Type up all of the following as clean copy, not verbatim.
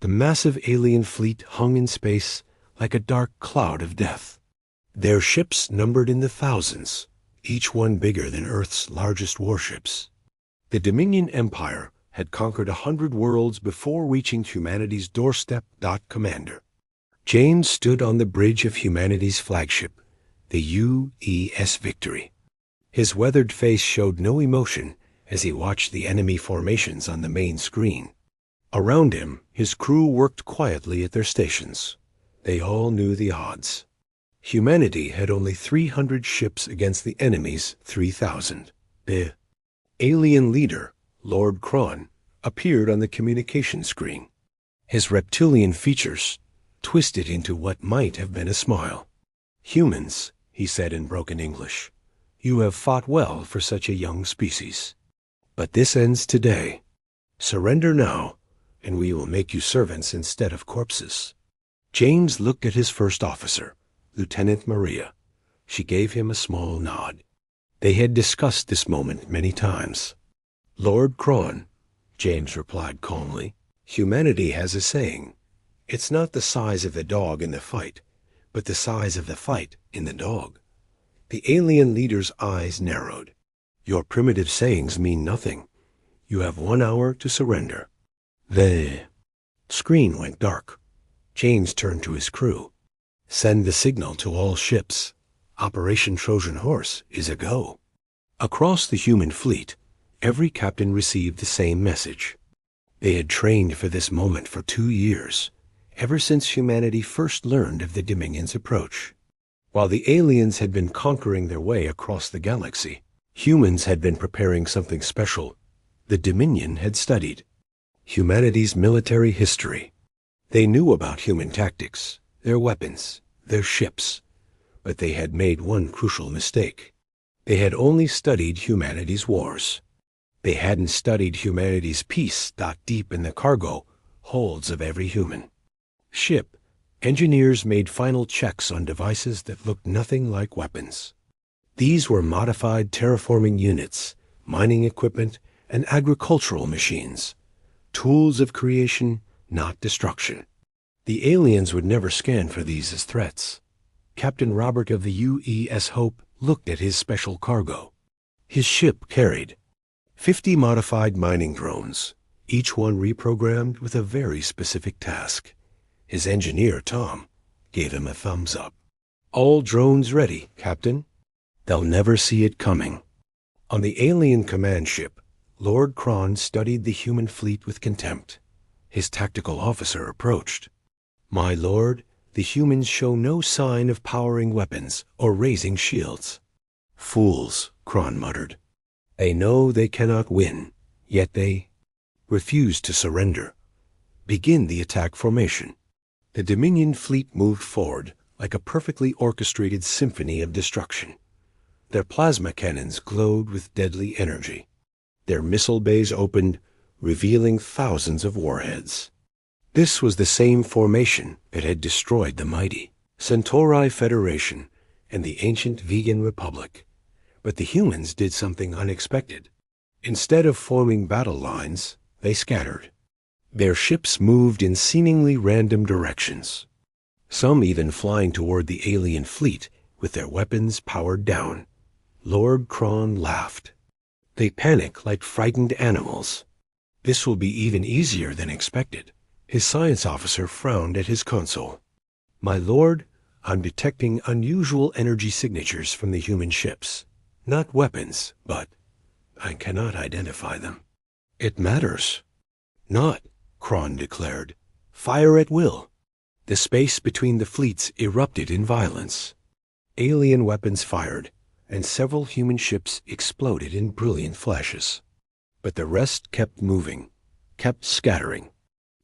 The massive alien fleet hung in space like a dark cloud of death. Their ships numbered in the thousands, each one bigger than Earth's largest warships. The Dominion Empire had conquered 100 worlds before reaching humanity's doorstep. Commander James stood on the bridge of humanity's flagship, the UES Victory. His weathered face showed no emotion as he watched the enemy formations on the main screen. Around him, his crew worked quietly at their stations. They all knew the odds. Humanity had only 300 ships against the enemy's 3,000. The alien leader, Lord Kron, appeared on the communication screen. His reptilian features twisted into what might have been a smile. "Humans," he said in broken English, "you have fought well for such a young species. But this ends today. Surrender now, and we will make you servants instead of corpses." James looked at his first officer, Lieutenant Maria. She gave him a small nod. They had discussed this moment many times. "Lord Kron," James replied calmly, "humanity has a saying. It's not the size of the dog in the fight, but the size of the fight in the dog." The alien leader's eyes narrowed. "Your primitive sayings mean nothing. You have 1 hour to surrender." The screen went dark. James turned to his crew. "Send the signal to all ships. Operation Trojan Horse is a go." Across the human fleet, every captain received the same message. They had trained for this moment for 2 years, ever since humanity first learned of the Dominion's approach. While the aliens had been conquering their way across the galaxy, humans had been preparing something special. The Dominion had studied humanity's military history. They knew about human tactics, their weapons, their ships, but they had made one crucial mistake. They had only studied humanity's wars. They hadn't studied humanity's peace. Deep in the cargo holds of every human ship, engineers made final checks on devices that looked nothing like weapons. These were modified terraforming units, mining equipment, and agricultural machines. Tools of creation, not destruction. The aliens would never scan for these as threats. Captain Robert of the UES Hope looked at his special cargo. His ship carried 50 modified mining drones, each one reprogrammed with a very specific task. His engineer, Tom, gave him a thumbs up. "All drones ready, Captain." They'll never see it coming. On the alien command ship, Lord Kron studied the human fleet with contempt. His tactical officer approached. "My lord, the humans show no sign of powering weapons or raising shields." "Fools," Kron muttered. "They know they cannot win, yet they refuse to surrender. Begin the attack formation." The Dominion fleet moved forward like a perfectly orchestrated symphony of destruction. Their plasma cannons glowed with deadly energy. Their missile bays opened, revealing thousands of warheads. This was the same formation that had destroyed the mighty Centauri Federation and the ancient Vegan Republic. But the humans did something unexpected. Instead of forming battle lines, they scattered. Their ships moved in seemingly random directions, some even flying toward the alien fleet with their weapons powered down. Lord Kron laughed. "They panic like frightened animals. This will be even easier than expected." His science officer frowned at his console. "My lord, I'm detecting unusual energy signatures from the human ships. Not weapons, but I cannot identify them." "It matters." "Not," Kron declared. "Fire at will." The space between the fleets erupted in violence. Alien weapons fired, and several human ships exploded in brilliant flashes. But the rest kept moving, kept scattering.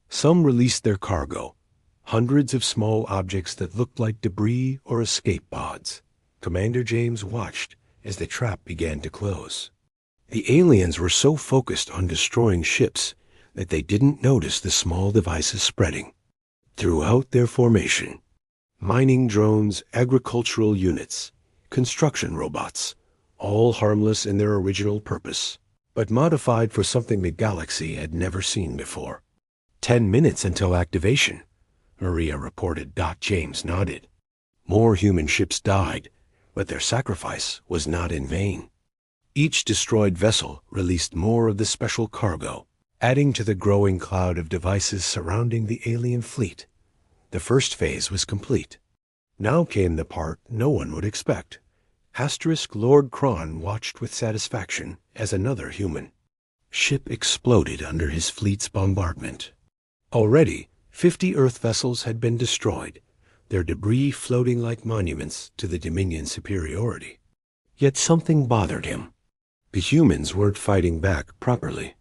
Some released their cargo, hundreds of small objects that looked like debris or escape pods. Commander James watched as the trap began to close. The aliens were so focused on destroying ships that they didn't notice the small devices spreading throughout their formation. Mining drones, agricultural units, construction robots, all harmless in their original purpose, but modified for something the galaxy had never seen before. 10 minutes until activation, Maria reported. James nodded. More human ships died, but their sacrifice was not in vain. Each destroyed vessel released more of the special cargo, adding to the growing cloud of devices surrounding the alien fleet. The first phase was complete. Now came the part no one would expect. Lord Kron watched with satisfaction as another human ship exploded under his fleet's bombardment. Already, 50 Earth vessels had been destroyed, their debris floating like monuments to the Dominion's superiority. Yet something bothered him. The humans weren't fighting back properly.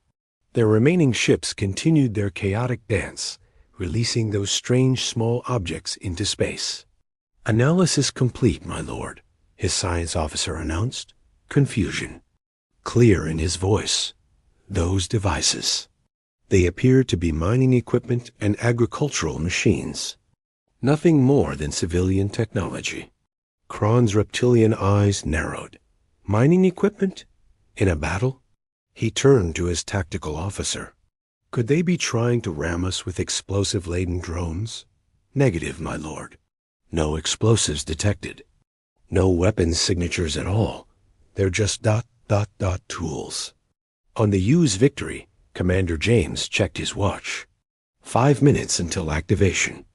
Their remaining ships continued their chaotic dance, releasing those strange small objects into space. "Analysis complete, my lord," his science officer announced. Confusion clear in his voice. Those devices. They appeared to be mining equipment and agricultural machines. Nothing more than civilian technology. Kron's reptilian eyes narrowed. Mining equipment? In a battle? He turned to his tactical officer. Could they be trying to ram us with explosive-laden drones? Negative, my lord. No explosives detected. No weapons signatures at all. They're just ... tools. On the U's Victory, Commander James checked his watch. 5 minutes until activation.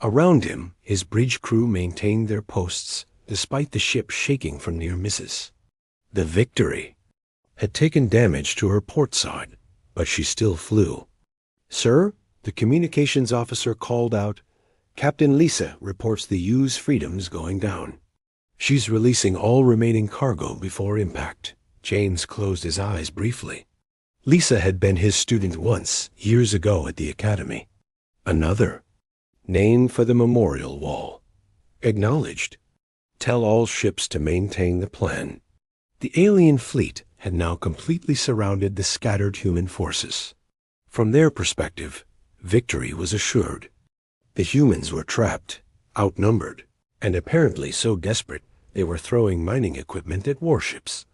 Around him, his bridge crew maintained their posts despite the ship shaking from near misses. The Victory had taken damage to her port side, but she still flew. "Sir," the communications officer called out, "Captain Lisa reports the U's Freedom's going down. She's releasing all remaining cargo before impact." James closed his eyes briefly. Lisa had been his student once, years ago at the academy. Another. Name for the memorial wall. Acknowledged. Tell all ships to maintain the plan. The alien fleet had now completely surrounded the scattered human forces. From their perspective, victory was assured. The humans were trapped, outnumbered, and apparently so desperate they were throwing mining equipment at warships.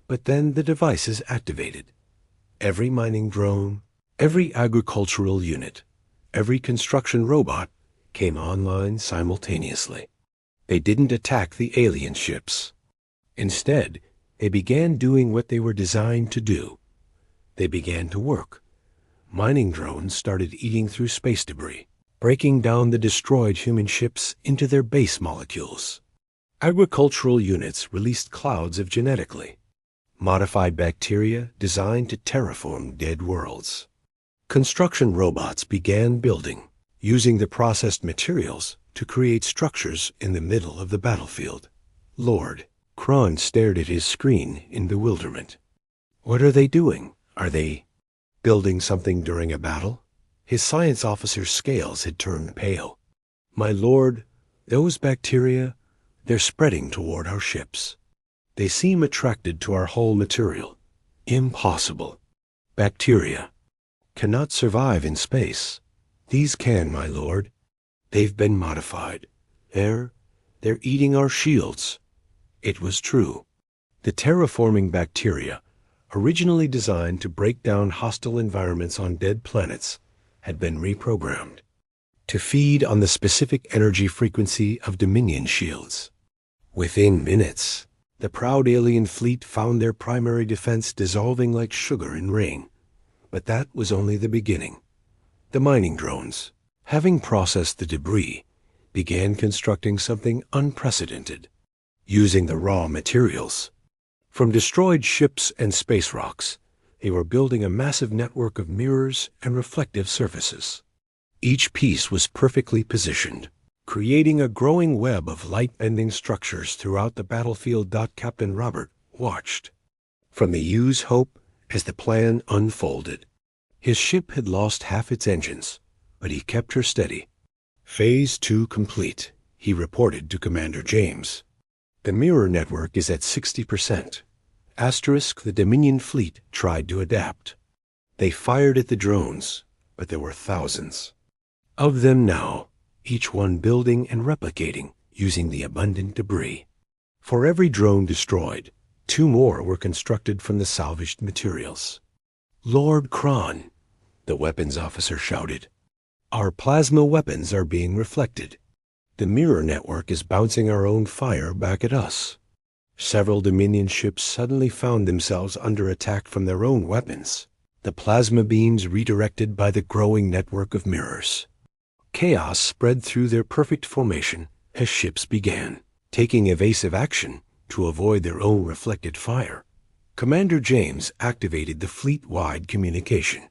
But then the devices activated. Every mining drone, every agricultural unit, every construction robot came online simultaneously. They didn't attack the alien ships. Instead, they began doing what they were designed to do. They began to work. Mining drones started eating through space debris, breaking down the destroyed human ships into their base molecules. Agricultural units released clouds of genetically modified bacteria designed to terraform dead worlds. Construction robots began building, using the processed materials to create structures in the middle of the battlefield. Lord Kron stared at his screen in bewilderment. What are they doing? Are they building something during a battle? His science officer's scales had turned pale. My lord, those bacteria, they're spreading toward our ships. They seem attracted to our hull material. Impossible. Bacteria cannot survive in space. These can, my lord. They've been modified. They're eating our shields. It was true. The terraforming bacteria, originally designed to break down hostile environments on dead planets, had been reprogrammed to feed on the specific energy frequency of Dominion shields. Within minutes, the proud alien fleet found their primary defense dissolving like sugar in rain. But that was only the beginning. The mining drones, having processed the debris, began constructing something unprecedented, using the raw materials. From destroyed ships and space rocks, they were building a massive network of mirrors and reflective surfaces. Each piece was perfectly positioned, creating a growing web of light-bending structures throughout the battlefield. Captain Robert watched from the U's hope as the plan unfolded. His ship had lost half its engines, but he kept her steady. Phase 2 complete, he reported to Commander James. The mirror network is at 60%. The Dominion fleet tried to adapt. They fired at the drones, but there were thousands of them now, each one building and replicating using the abundant debris. For every drone destroyed, 2 more were constructed from the salvaged materials. Lord Kron, the weapons officer shouted. "Our plasma weapons are being reflected. The mirror network is bouncing our own fire back at us." Several Dominion ships suddenly found themselves under attack from their own weapons, the plasma beams redirected by the growing network of mirrors. Chaos spread through their perfect formation as ships began, taking evasive action to avoid their own reflected fire. Commander James activated the fleet-wide communication.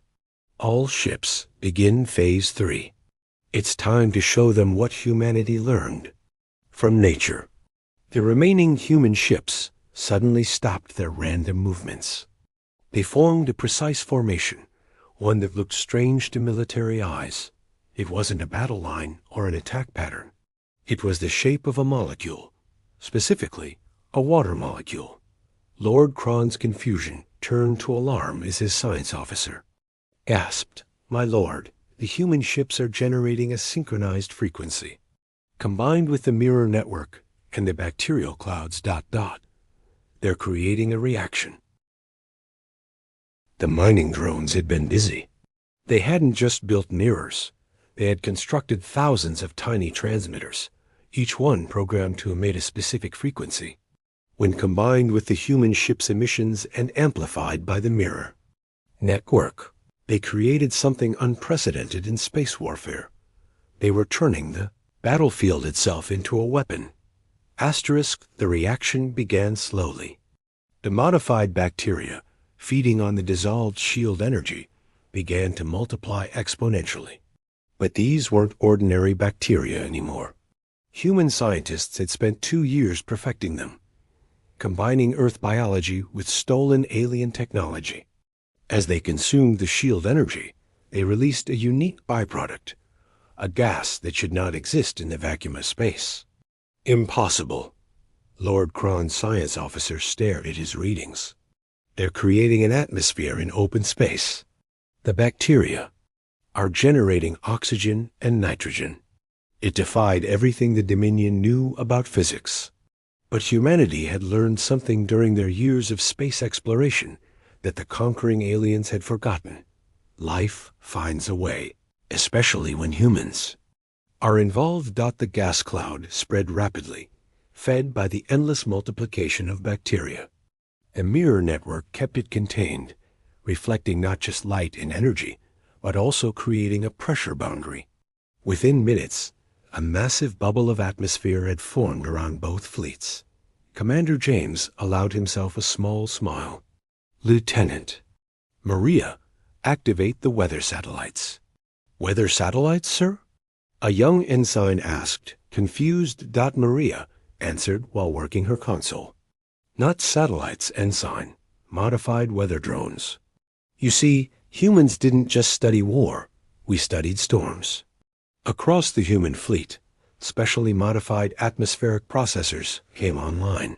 "All ships, begin Phase 3. It's time to show them what humanity learned from nature." The remaining human ships suddenly stopped their random movements. They formed a precise formation, one that looked strange to military eyes. It wasn't a battle line or an attack pattern. It was the shape of a molecule, specifically a water molecule. Lord Kron's confusion turned to alarm as his science officer gasped, "My lord, the human ships are generating a synchronized frequency. Combined with the mirror network and the bacterial clouds ... they're creating a reaction." The mining drones had been busy. They hadn't just built mirrors. They had constructed thousands of tiny transmitters, each one programmed to emit a specific frequency. When combined with the human ship's emissions and amplified by the mirror network, they created something unprecedented in space warfare. They were turning the battlefield itself into a weapon. The reaction began slowly. The modified bacteria, feeding on the dissolved shield energy, began to multiply exponentially. But these weren't ordinary bacteria anymore. Human scientists had spent 2 years perfecting them, combining Earth biology with stolen alien technology. As they consumed the shield energy, they released a unique byproduct, a gas that should not exist in the vacuum of space. "Impossible." Lord Kron's science officer stared at his readings. "They're creating an atmosphere in open space. The bacteria are generating oxygen and nitrogen." It defied everything the Dominion knew about physics. But humanity had learned something during their years of space exploration that the conquering aliens had forgotten. Life finds a way, especially when humans are involved. The gas cloud spread rapidly, fed by the endless multiplication of bacteria. A mirror network kept it contained, reflecting not just light and energy, but also creating a pressure boundary. Within minutes, a massive bubble of atmosphere had formed around both fleets. Commander James allowed himself a small smile. "Lieutenant." "Maria, activate the weather satellites." "Weather satellites, sir?" a young ensign asked, confused. Maria answered while working her console. "Not satellites, ensign. Modified weather drones. You see, humans didn't just study war. We studied storms." Across the human fleet, specially modified atmospheric processors came online.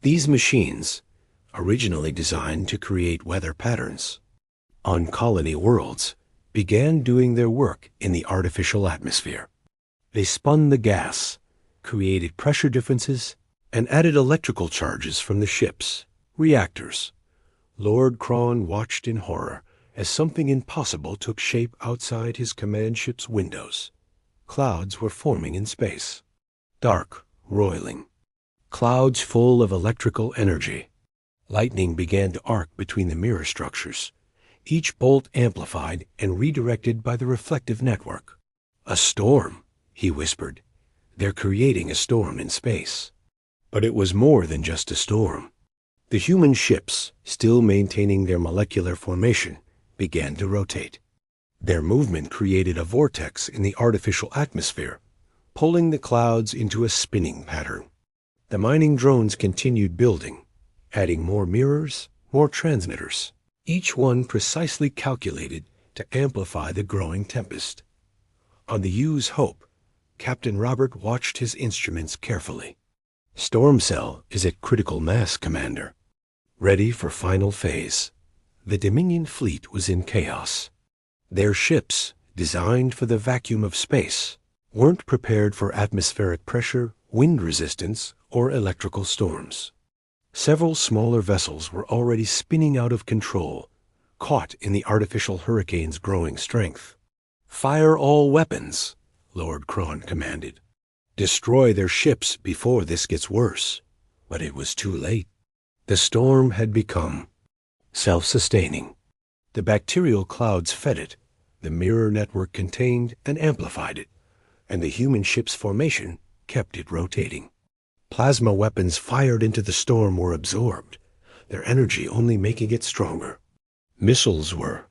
These machines, originally designed to create weather patterns on colony worlds, began doing their work in the artificial atmosphere. They spun the gas, created pressure differences, and added electrical charges from the ships' reactors. Lord Kron watched in horror as something impossible took shape outside his command ship's windows. Clouds were forming in space, dark, roiling. Clouds full of electrical energy. Lightning began to arc between the mirror structures, each bolt amplified and redirected by the reflective network. "A storm," he whispered. "They're creating a storm in space." But it was more than just a storm. The human ships, still maintaining their molecular formation, began to rotate. Their movement created a vortex in the artificial atmosphere, pulling the clouds into a spinning pattern. The mining drones continued building, adding more mirrors, more transmitters, each one precisely calculated to amplify the growing tempest. On the U's Hope, Captain Robert watched his instruments carefully. "Storm cell is at critical mass, Commander. Ready for final phase." The Dominion fleet was in chaos. Their ships, designed for the vacuum of space, weren't prepared for atmospheric pressure, wind resistance, or electrical storms. Several smaller vessels were already spinning out of control, caught in the artificial hurricane's growing strength. "Fire all weapons," Lord Kron commanded. "Destroy their ships before this gets worse." But it was too late. The storm had become self-sustaining. The bacterial clouds fed it, the mirror network contained and amplified it, and the human ship's formation kept it rotating. Plasma weapons fired into the storm were absorbed, their energy only making it stronger. Missiles were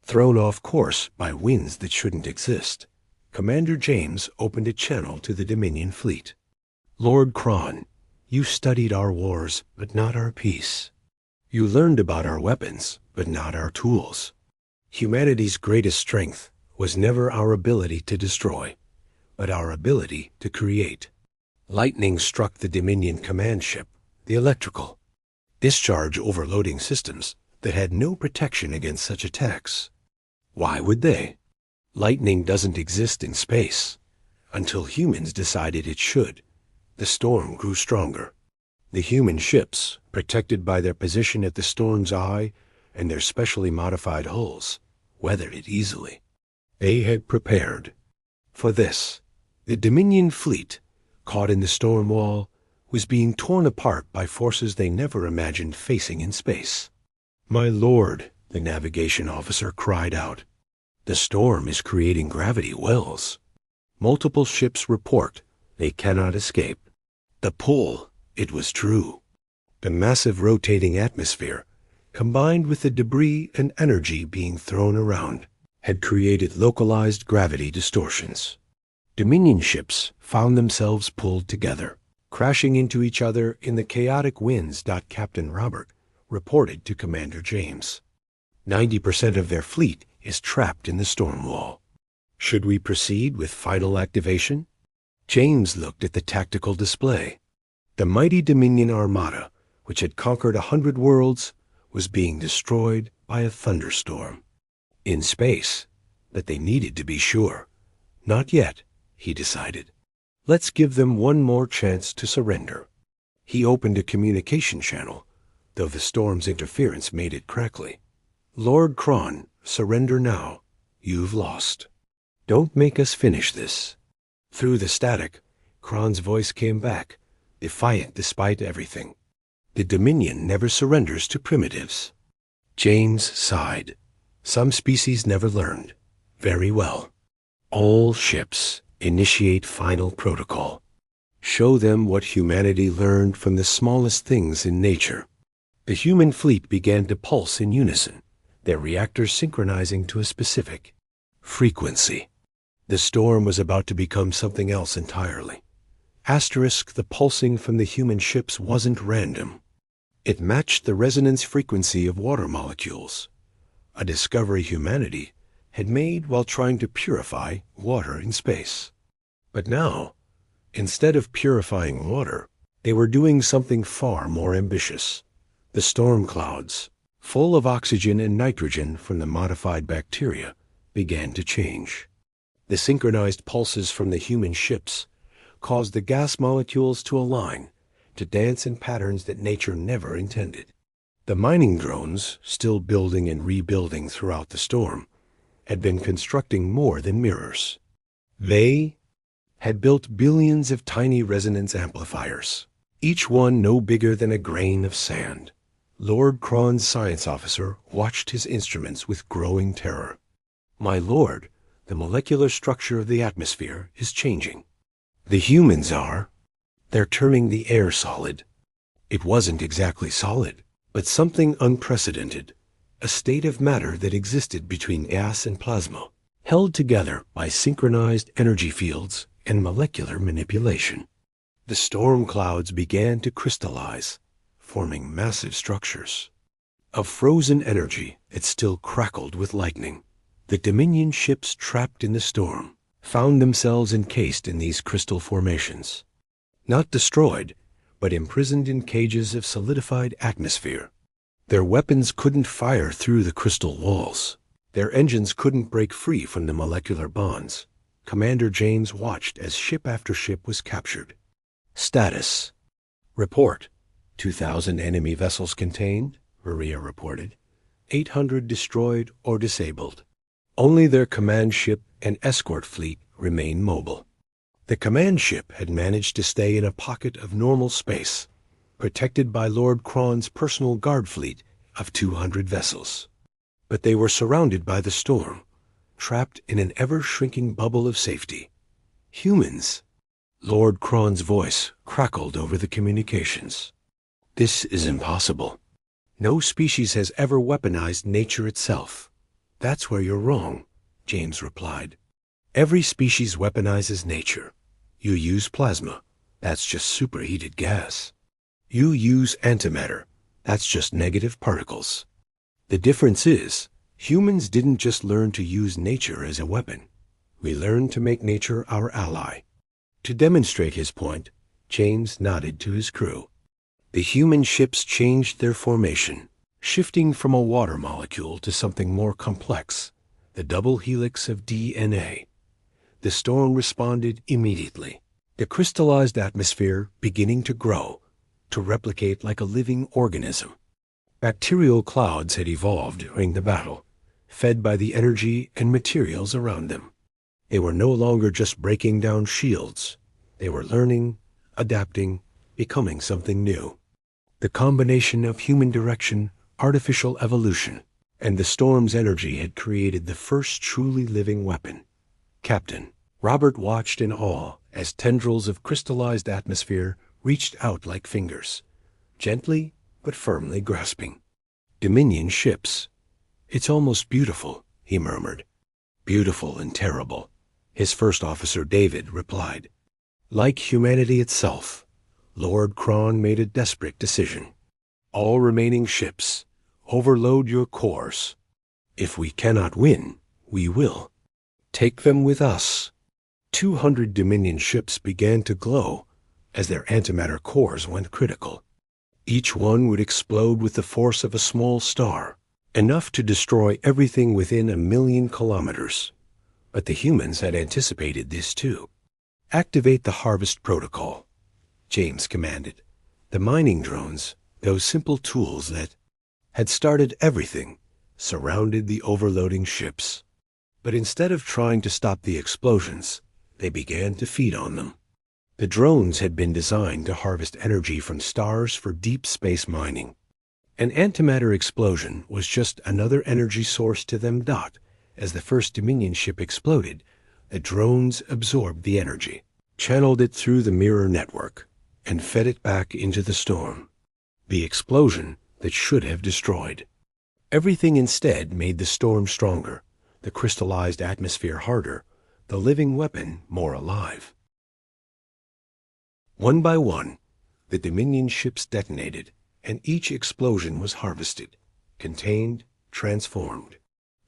thrown off course by winds that shouldn't exist. Commander James opened a channel to the Dominion fleet. "Lord Kron, you studied our wars, but not our peace. You learned about our weapons, but not our tools. Humanity's greatest strength was never our ability to destroy, but our ability to create." Lightning struck the Dominion command ship, the electrical discharge overloading systems that had no protection against such attacks. Why would they? Lightning doesn't exist in space. Until humans decided it should. The storm grew stronger. The human ships, protected by their position at the storm's eye and their specially modified hulls, weathered it easily. They had prepared for this. The Dominion fleet, caught in the storm wall, was being torn apart by forces they never imagined facing in space. "My lord," the navigation officer cried out, "the storm is creating gravity wells. Multiple ships report they cannot escape." The pull, it was true. The massive rotating atmosphere, combined with the debris and energy being thrown around, had created localized gravity distortions. Dominion ships found themselves pulled together, crashing into each other in the chaotic winds. Captain Robert reported to Commander James. 90% of their fleet is trapped in the storm wall. Should we proceed with final activation? James looked at the tactical display. The mighty Dominion armada, which had conquered 100 worlds, was being destroyed by a thunderstorm. In space, but they needed to be sure. Not yet, he decided. Let's give them one more chance to surrender. He opened a communication channel, though the storm's interference made it crackly. "Lord Kron, surrender now. You've lost. Don't make us finish this." Through the static, Kron's voice came back, defiant despite everything. "The Dominion never surrenders to primitives." James sighed. "Some species never learned. Very well. All ships initiate final protocol. Show them what humanity learned from the smallest things in nature." The human fleet began to pulse in unison, their reactors synchronizing to a specific frequency. The storm was about to become something else entirely. The pulsing from the human ships wasn't random. It matched the resonance frequency of water molecules, a discovery humanity had made while trying to purify water in space. But now, instead of purifying water, they were doing something far more ambitious. The storm clouds, full of oxygen and nitrogen from the modified bacteria, began to change. The synchronized pulses from the human ships caused the gas molecules to align, to dance in patterns that nature never intended. The mining drones, still building and rebuilding throughout the storm, had been constructing more than mirrors. They had built billions of tiny resonance amplifiers, each one no bigger than a grain of sand. Lord Kron's science officer watched his instruments with growing terror. "My lord, the molecular structure of the atmosphere is changing. The humans are. They're turning the air solid." It wasn't exactly solid, but something unprecedented, a state of matter that existed between gas and plasma, held together by synchronized energy fields and molecular manipulation. The storm clouds began to crystallize, forming massive structures of frozen energy that still crackled with lightning. The Dominion ships trapped in the storm found themselves encased in these crystal formations, not destroyed, but imprisoned in cages of solidified atmosphere. Their weapons couldn't fire through the crystal walls. Their engines couldn't break free from the molecular bonds. Commander James watched as ship after ship was captured. Status. Report. 2,000 enemy vessels contained, Maria reported. 800 destroyed or disabled. Only their command ship and escort fleet remained mobile. The command ship had managed to stay in a pocket of normal space, protected by Lord Cron's personal guard fleet of 200 vessels. But they were surrounded by the storm, trapped in an ever-shrinking bubble of safety. Humans. Lord Cron's voice crackled over the communications. This is impossible. No species has ever weaponized nature itself. That's where you're wrong, James replied. Every species weaponizes nature. You use plasma. That's just superheated gas. You use antimatter. That's just negative particles. The difference is, humans didn't just learn to use nature as a weapon. We learned to make nature our ally. To demonstrate his point, James nodded to his crew. The human ships changed their formation, shifting from a water molecule to something more complex, the double helix of DNA. The storm responded immediately, the crystallized atmosphere beginning to grow, to replicate like a living organism. Bacterial clouds had evolved during the battle, fed by the energy and materials around them. They were no longer just breaking down shields. They were learning, adapting, becoming something new. The combination of human direction, artificial evolution, and the storm's energy had created the first truly living weapon. Captain Robert watched in awe as tendrils of crystallized atmosphere reached out like fingers, gently but firmly grasping. Dominion ships. It's almost beautiful, he murmured. Beautiful and terrible, his first officer David replied. Like humanity itself, Lord Cron made a desperate decision. All remaining ships, overload your cores. If we cannot win, we will. Take them with us. 200 Dominion ships began to glow as their antimatter cores went critical. Each one would explode with the force of a small star, enough to destroy everything within 1,000,000 kilometers. But the humans had anticipated this too. Activate the harvest protocol, James commanded. The mining drones, those simple tools that had started everything, surrounded the overloading ships. But instead of trying to stop the explosions, they began to feed on them. The drones had been designed to harvest energy from stars for deep space mining. An antimatter explosion was just another energy source to them. As the first Dominion ship exploded, the drones absorbed the energy, channeled it through the mirror network, and fed it back into the storm. The explosion that should have destroyed everything instead made the storm stronger, the crystallized atmosphere harder, the living weapon more alive. One by one, the Dominion ships detonated, and each explosion was harvested, contained, transformed.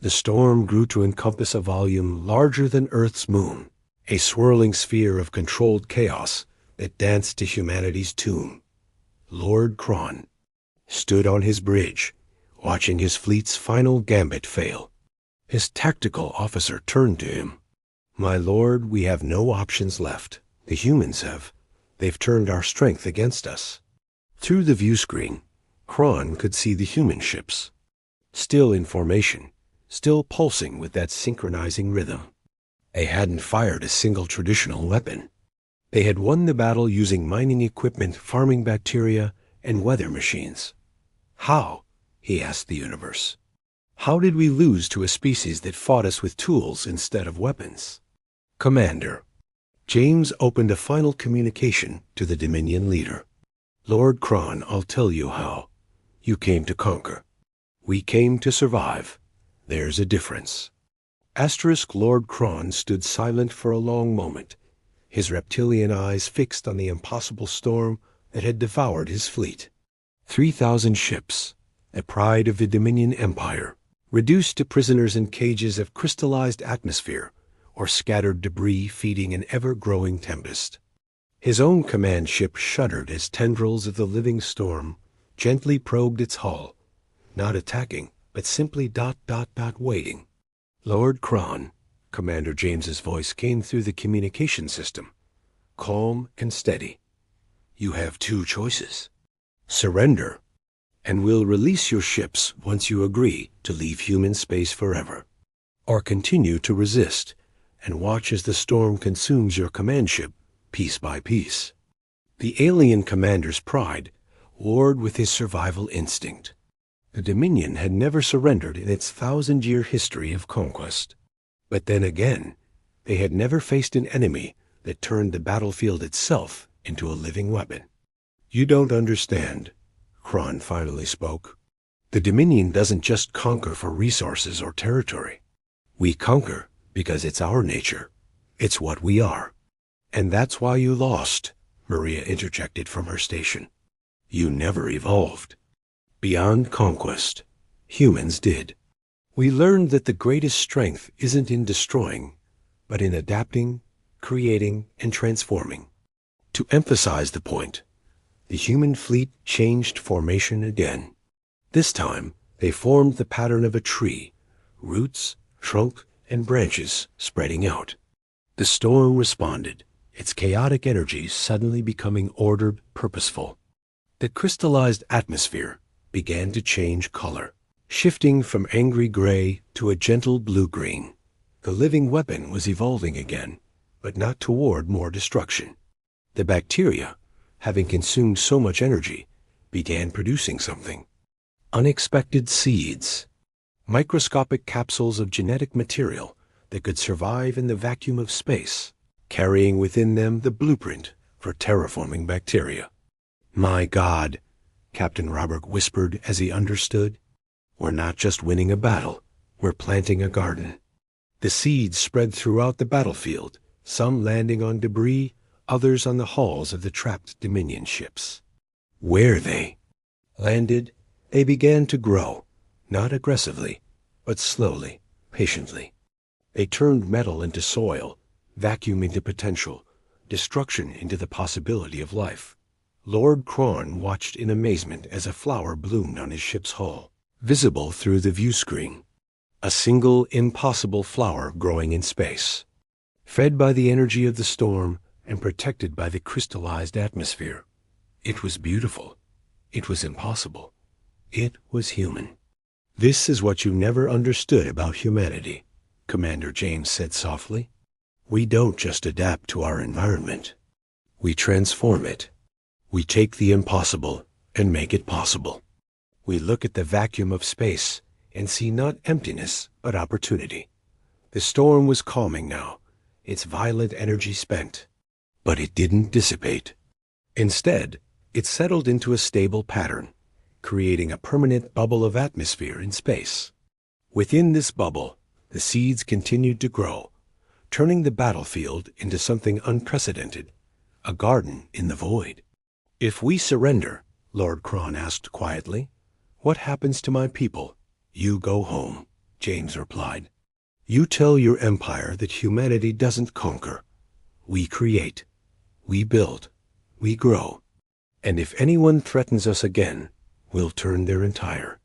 The storm grew to encompass a volume larger than Earth's moon, a swirling sphere of controlled chaos that danced to humanity's tune. Lord Cron stood on his bridge, watching his fleet's final gambit fail. His tactical officer turned to him. My lord, we have no options left. The humans have. They've turned our strength against us. Through the view screen, Cron could see the human ships, still in formation, still pulsing with that synchronizing rhythm. They hadn't fired a single traditional weapon. They had won the battle using mining equipment, farming bacteria, and weather machines. How? He asked the universe. How did we lose to a species that fought us with tools instead of weapons? Commander. James opened a final communication to the Dominion leader. Lord Cron, I'll tell you how. You came to conquer. We came to survive. There's a difference. Lord Cron stood silent for a long moment, his reptilian eyes fixed on the impossible storm that had devoured his fleet. 3,000 ships, a pride of the Dominion Empire, reduced to prisoners in cages of crystallized atmosphere or scattered debris feeding an ever-growing tempest. His own command ship shuddered as tendrils of the living storm gently probed its hull, not attacking, but simply waiting. Lord Cron, Commander James's voice came through the communication system, calm and steady. You have two choices. Surrender, and we'll release your ships once you agree to leave human space forever, or continue to resist and watch as the storm consumes your command ship piece by piece. The alien commander's pride warred with his survival instinct. The Dominion had never surrendered in its 1,000-year history of conquest. But then again, they had never faced an enemy that turned the battlefield itself into a living weapon. "You don't understand," Kron finally spoke. "The Dominion doesn't just conquer for resources or territory. We conquer because it's our nature. It's what we are." "And that's why you lost," Maria interjected from her station. "You never evolved. Beyond conquest, humans did. We learned that the greatest strength isn't in destroying, but in adapting, creating, and transforming." To emphasize the point, the human fleet changed formation again. This time, they formed the pattern of a tree, roots, trunk, and branches spreading out. The storm responded, its chaotic energies suddenly becoming ordered, purposeful. The crystallized atmosphere began to change color, shifting from angry gray to a gentle blue-green. The living weapon was evolving again, but not toward more destruction. The bacteria, having consumed so much energy, began producing something. Unexpected seeds, microscopic capsules of genetic material that could survive in the vacuum of space, carrying within them the blueprint for terraforming bacteria. "My God," Captain Robert whispered as he understood. "We're not just winning a battle, we're planting a garden." The seeds spread throughout the battlefield, some landing on debris, others on the hulls of the trapped Dominion ships. Where they landed, they began to grow, not aggressively, but slowly, patiently. They turned metal into soil, vacuum into potential, destruction into the possibility of life. Lord Kron watched in amazement as a flower bloomed on his ship's hull, visible through the view screen. A single, impossible flower growing in space. Fed by the energy of the storm and protected by the crystallized atmosphere. It was beautiful. It was impossible. It was human. "This is what you never understood about humanity," Commander James said softly. "We don't just adapt to our environment. We transform it. We take the impossible and make it possible. We look at the vacuum of space and see not emptiness, but opportunity." The storm was calming now, its violent energy spent. But it didn't dissipate. Instead, it settled into a stable pattern, creating a permanent bubble of atmosphere in space. Within this bubble, the seeds continued to grow, turning the battlefield into something unprecedented, a garden in the void. "If we surrender," Lord Kron asked quietly, "what happens to my people?" "You go home," James replied. "You tell your empire that humanity doesn't conquer. We create. We build. We grow. And if anyone threatens us again, we'll turn their entire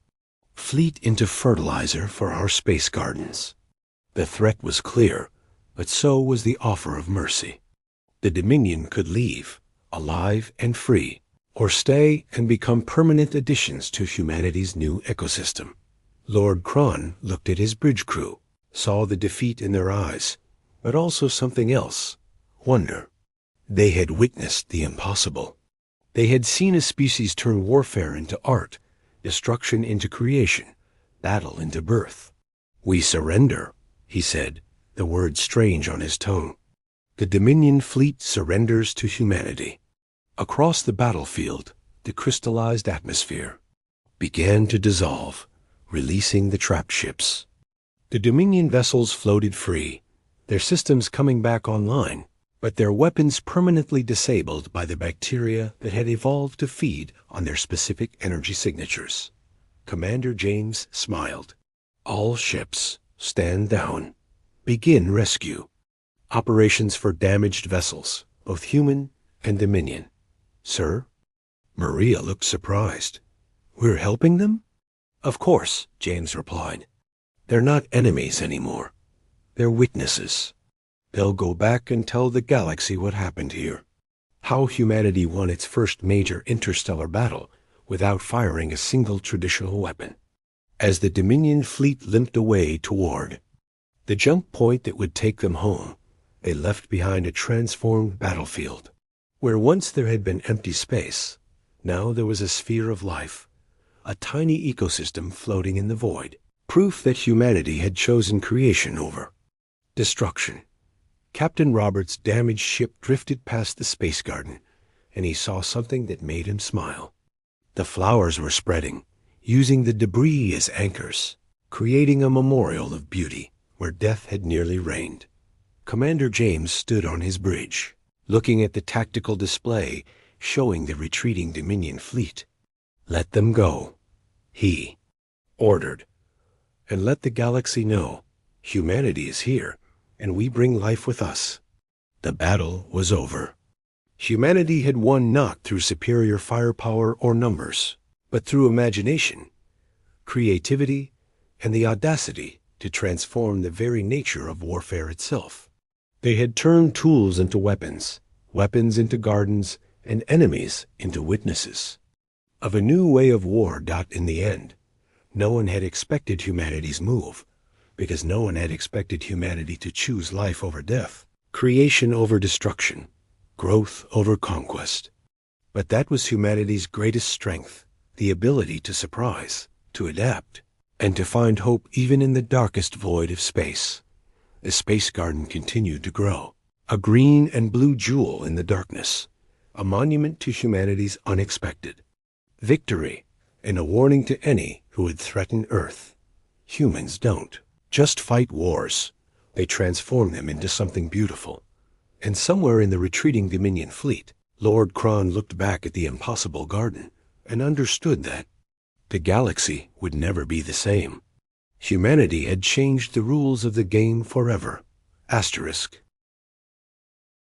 fleet into fertilizer for our space gardens." The threat was clear, but so was the offer of mercy. The Dominion could leave, alive and free, or stay and become permanent additions to humanity's new ecosystem. Lord Kron looked at his bridge crew, saw the defeat in their eyes, but also something else, wonder. They had witnessed the impossible. They had seen a species turn warfare into art, destruction into creation, battle into birth. "We surrender," he said, the words strange on his tongue. "The Dominion fleet surrenders to humanity." Across the battlefield, the crystallized atmosphere began to dissolve, releasing the trapped ships. The Dominion vessels floated free, their systems coming back online, but their weapons permanently disabled by the bacteria that had evolved to feed on their specific energy signatures. Commander James smiled. "All ships, stand down. Begin rescue. Operations for damaged vessels, both human and Dominion." "Sir?" Maria looked surprised. "We're helping them?" "Of course," James replied. "They're not enemies anymore. They're witnesses. They'll go back and tell the galaxy what happened here. How humanity won its first major interstellar battle without firing a single traditional weapon. As the Dominion fleet limped away toward the jump point that would take them home, they left behind a transformed battlefield. Where once there had been empty space, now there was a sphere of life, a tiny ecosystem floating in the void, proof that humanity had chosen creation over destruction. Captain Roberts' damaged ship drifted past the space garden, and he saw something that made him smile. The flowers were spreading, using the debris as anchors, creating a memorial of beauty where death had nearly reigned. Commander James stood on his bridge, looking at the tactical display showing the retreating Dominion fleet. "Let them go," he ordered, "and let the galaxy know humanity is here, and we bring life with us." The battle was over. Humanity had won not through superior firepower or numbers, but through imagination, creativity, and the audacity to transform the very nature of warfare itself. They had turned tools into weapons, weapons into gardens, and enemies into witnesses of a new way of war. In the end, no one had expected humanity's move, because no one had expected humanity to choose life over death, creation over destruction, growth over conquest. But that was humanity's greatest strength, the ability to surprise, to adapt, and to find hope even in the darkest void of space. The space garden continued to grow, a green and blue jewel in the darkness, a monument to humanity's unexpected victory, and a warning to any who would threaten Earth. Humans don't just fight wars. They transform them into something beautiful. And somewhere in the retreating Dominion fleet, Lord Kron looked back at the impossible garden and understood that the galaxy would never be the same. Humanity had changed the rules of the game forever. Asterisk.